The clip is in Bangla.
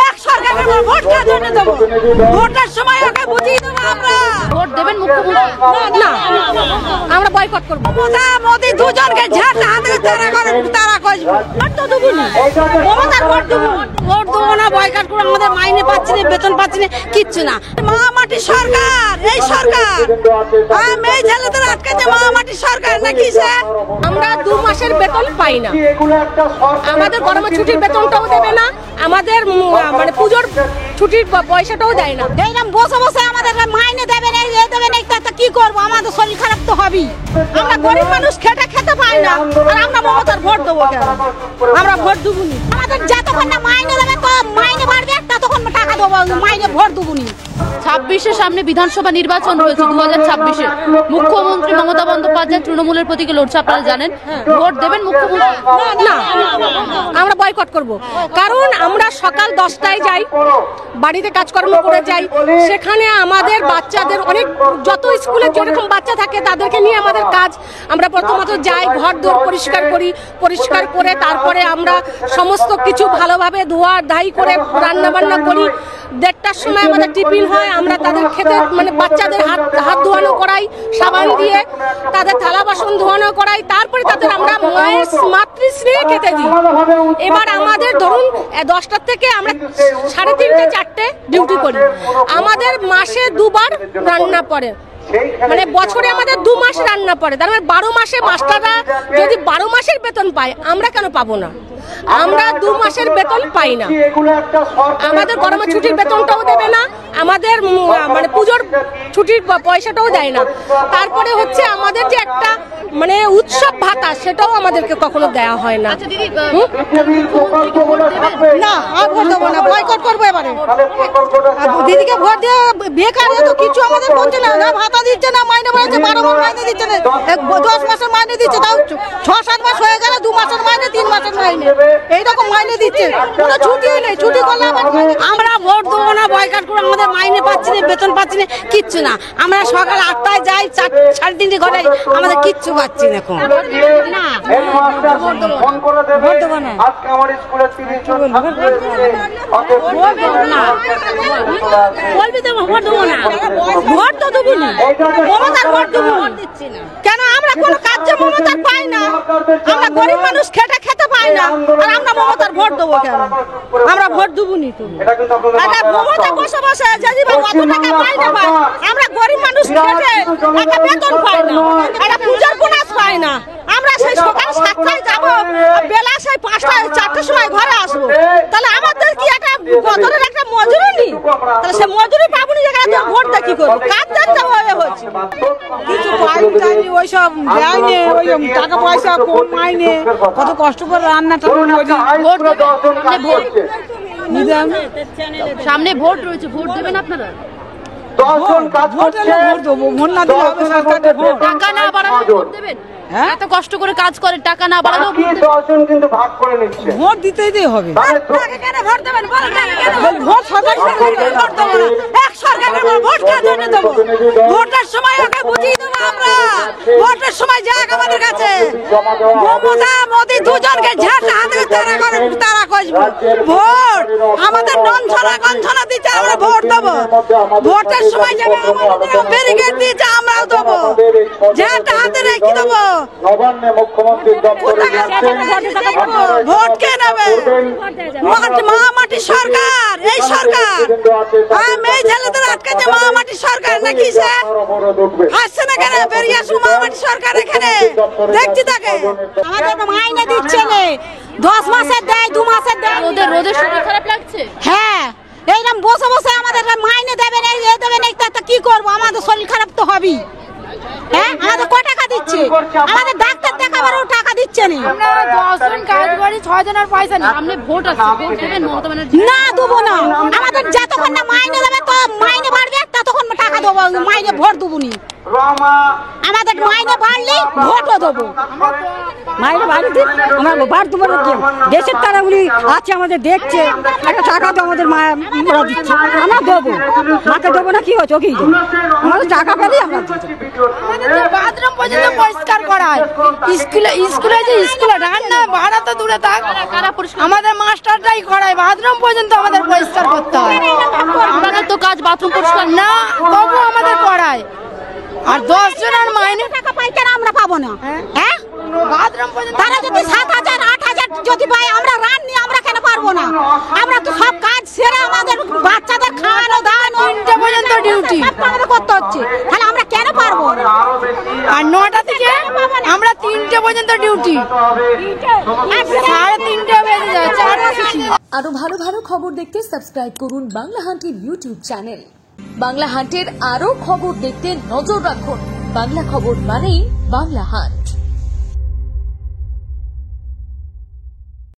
এক সরকারের ভোট কার জন্য দেব? ভোটের সময় ওকে বুঝিয়ে দেব আমরা। ভোট দেবেন মুখ্যমন্ত্রী? না, আমরা বয়কট করব। মমতা মোদি দুজনকে ঝাড় হাতে তারা করে তারা কইব। ভোট তো দেব না। মমতার ভোট দেব। ভোট দেব না, বয়কট করে আমাদের মাইনে পাচ্ছি না, বেতন পাচ্ছি না, কিচ্ছু না। মহামাটি সরকার, এই সরকার মেয়ে ছেলেদের আটকাতে মহামাটি সরকার নাকি স্যার? আমরা 2 মাসের বেতন পাই না, আমাদের গরমের ছুটির বেতনটাও দেবে না, আমাদের মানে পুজোর ছুটির পয়সাটাও দেয় না। এইরকম বসে বসে আমাদের মাইনে দেবে না, এ দেবে না, তা কি করবো? আমাদের শরীর খারাপ তো হবেই। আমরা গরিব মানুষ খেটে খেতে পাই না, আর আমরা মমতার ভোট দেবো কেন? আমরা ভোট দেবো নি। আমাদের যতক্ষণ না মাইনে দেবে, তো মাইনে বাড়বে, ততক্ষণ টাকা দেবো, মাইনে ভোট দেবো নি। 26-এর সামনে বিধানসভা নির্বাচন রয়েছে 2026-এ। মুখ্যমন্ত্রী মমতা বন্দ্যোপাধ্যায় তৃণমূলের প্রতীকে লড়ছে, আপনারা জানেন। ভোট দেবেন মুখ্যমন্ত্রী? না, আমরা বয়কট করব। কারণ আমরা সকাল 10টায় যাই, বাড়িতে কাজকর্ম করে যাই, সেখানে আমাদের বাচ্চাদের অনেক যত স্কুলে যেরকম বাচ্চা থাকে তাদেরকে নিয়ে আমাদের কাজ। আমরা প্রথমত যাই, ঘর দোর পরিষ্কার করি, পরিষ্কার করে তারপরে আমরা সমস্ত কিছু ভালোভাবে ধোয়া ধাই করে রান্না বান্না করি। 1:30টার সময় আমাদের টিফিন হয়, আমরা তাদের খেতে মানে বাচ্চাদের হাত ধোয়ানো করাই সাবান দিয়ে, তাদের থালা বাসন ধোয়ানো করাই, তারপরে তাদের আমরা মায়ের মাতৃস্নেহে খেতে দিই। এবার আমাদের ধরুন 10টা থেকে আমরা 3:30 4টে ডিউটি করি। আমাদের মাসে 2 বার রান্না পড়ে, মানে বছরে আমাদের 2 মাস রান্না পড়ে। তার মানে 12 মাসে মাস্টাররা যদি 12 মাসের বেতন পায়, আমরা কেন পাবো না? আমরা 2 মাসের বেতন পাই না, আমাদের গরমের ছুটির বেতনটাও দেবে না, আমাদের মানে পুজোর ছুটির পয়সাটাও দেয় না। তারপরে হচ্ছে আমাদের যে একটা মানে উৎসব ভাতা, সেটাও আমাদেরকে কখনো দেওয়া হয় না। না, আর ভোট দেবো না, বয়কট করবো এবারে। দিদিকে ভোট দিয়ে বেকার, তো কিছু আমাদের বলছে না, না ভাতা দিচ্ছে না, মাইনে বাড়াচ্ছে, 12 মাস মাইনে দিচ্ছে না, 10 মাসের মাইনে দিচ্ছে, তাও 6-7 মাস হয়ে গেল, 2 মাসের মাইনে, 3 মাসের মাইনে, এইরকম মাইনে দিচ্ছে, কোনো ছুটি নেই। ছুটি করলে আমরা ভোট দেবো না, বয়কট করে আমাদের মাইনে পাচ্ছি না, বেতন পাচ্ছি না, কিচ্ছু না। আমরা সকাল 8টায় যাই, 3:30 ঘরে আমাদের কিচ্ছু পাচ্ছি না। এখন না, ভোট দেবো না। বলবি তো ভোট দেবো না, ভোট তো দেবো না, মমতার ভোট দেবো কেন? আমরা কোনো কাজ মমতার পাই না, আমরা গরিব মানুষ খেটে খেতে পাই না, আর আমরা মমতার ভোট দেবো কেন? আমরা ভোট দেবো নি। তো মমতা বসে বসে যদি অত টাকা পাই না, আমরা গরিব মানুষ খেটে একটা বেতন পাই না, একটা পূজার বোনাস পাই না। আমরা সেই সকাল 7টায় যাবো, বেলা সেই 5টায় 4টার সময় ঘরে আসবো, তাহলে আমাদের কি একটা বদলের একটা মজুরি নেই? তাহলে সে মজুরি পাবো না, জায়গায় ভোট দিয়ে কি করবো? কাজ দেখতে হচ্ছে কিছু টাইম চাইনি, ওইসব দেয়নি, ওই টাকা পয়সা কোন মাইনে, কত কষ্ট করে রান্নাটা সামনে ভোট রয়েছে, ভোট দেবেন আপনারা? টাকা না বাড়ানো ভোট দেবেন? এত কষ্ট করে কাজ করে, টাকা না বাড়ানো কিন্তু ভাগ করে নিচ্ছে, ভোট দিতেই হবে। ভোটের সময় ওকে বুঝিয়ে দেবো আমরা। ভোটের সময় যাক আমাদের কাছে, মমতা মোদি দুজনকে ঝাড় হাতে তারা করে তারা কইব। ভোট আমাদের নঞ্ছনা গঞ্ছনা দিচ্ছে, আমরা ভোট দেবো। ভোটের সময় যাবে, আমাদের ব্যারিকেড দিয়েছে, আমরাও দেবো, ঝাড় হাতে রেখে দেবো। নবান্নে মুখ্যমন্ত্রী ভোট কে নেবে? মহামাটি সরকার, এই সরকার মেয়ে ছেলেদের আটকাতে মহামাটি সরকার নাকি স্যার? আসছে না কেন? বেরিয়ে আসুন মহামাটি সরকার এখানে, দেখছি তাকে। আমাদের মাইনে দিচ্ছে না, 10 মাসের দেয়, 2 মাসের দেয়। রোদের শরীর খারাপ লাগছে? হ্যাঁ, এইরকম বসে বসে আমাদের মাইনে দেবে না, এ দেবে না, তা কি করবো? আমাদের শরীর খারাপ তো হবেই। হ্যাঁ, আমাদের কয় টাকা দিচ্ছে? আমাদের ডাক্তার দেখাবারও টাকা দিচ্ছে না। আমরা 10 জন কাজ করি, 6 জনের পয়সা নেই। সামনে ভোট আছে, ভোট দেবেন মমতা ব্যানার্জি? না, দেবো না। আমাদের যতক্ষণ না মাইনে দেবে, তো মাইনে বাড়বে, ততক্ষণ টাকা দেবো, মাইনে ভোট দেবো নি, আমাদের মাইনে বাড়লে ভোটও দেবো। মাইনে বাড়িতে আমরা ভোট দেবো না, দেশের তারাগুলি আছে আমাদের দেখছে, একটা টাকা তো আমাদের মারা দিচ্ছে, আমরা দেবো, মাকে দেবো না কি হচ্ছে ওকেই দেবো, আমাদের টাকা পেলেই আমরা বাথরুম পর্যন্ত পরিষ্কার করায়, স্কুলে যে স্কুলে রান্না ভাড়া তো দূরে থাক, আমাদের মাস্টারটাই করায়, বাথরুম পর্যন্ত আমাদের পরিষ্কার করতে হয়। আমাদের তো কাজ বাথরুম পরিষ্কার না, তবু আমাদের করায়। আর 10 জনের মাইনে টাকা পাই কেন আমরা পাবো না? হ্যাঁ, বাথরুম পর্যন্ত তারা যদি 7,000 8,000 যদি পায়, আমরা রান্নি আমরা কেন পারবো না? আমরা তো সব কাজ সেরে আমাদের বাচ্চাদের খাওয়ানো দাওয়ানো 3টে পর্যন্ত ডিউটি আমাদের করতে হচ্ছে, তাহলে আমরা কেন পারবো না? আর 9টা থেকে আমরা 3টে পর্যন্ত ডিউটি, 3:30 বেজে যায়, 4টা ছুটি। আরো ভালো ভালো খবর দেখতে সাবস্ক্রাইব করুন বাংলা হান্টের ইউটিউব চ্যানেল। বাংলা হান্টের আরো খবর দেখতে নজর রাখুন। বাংলা খবর মানেই বাংলা হান্ট।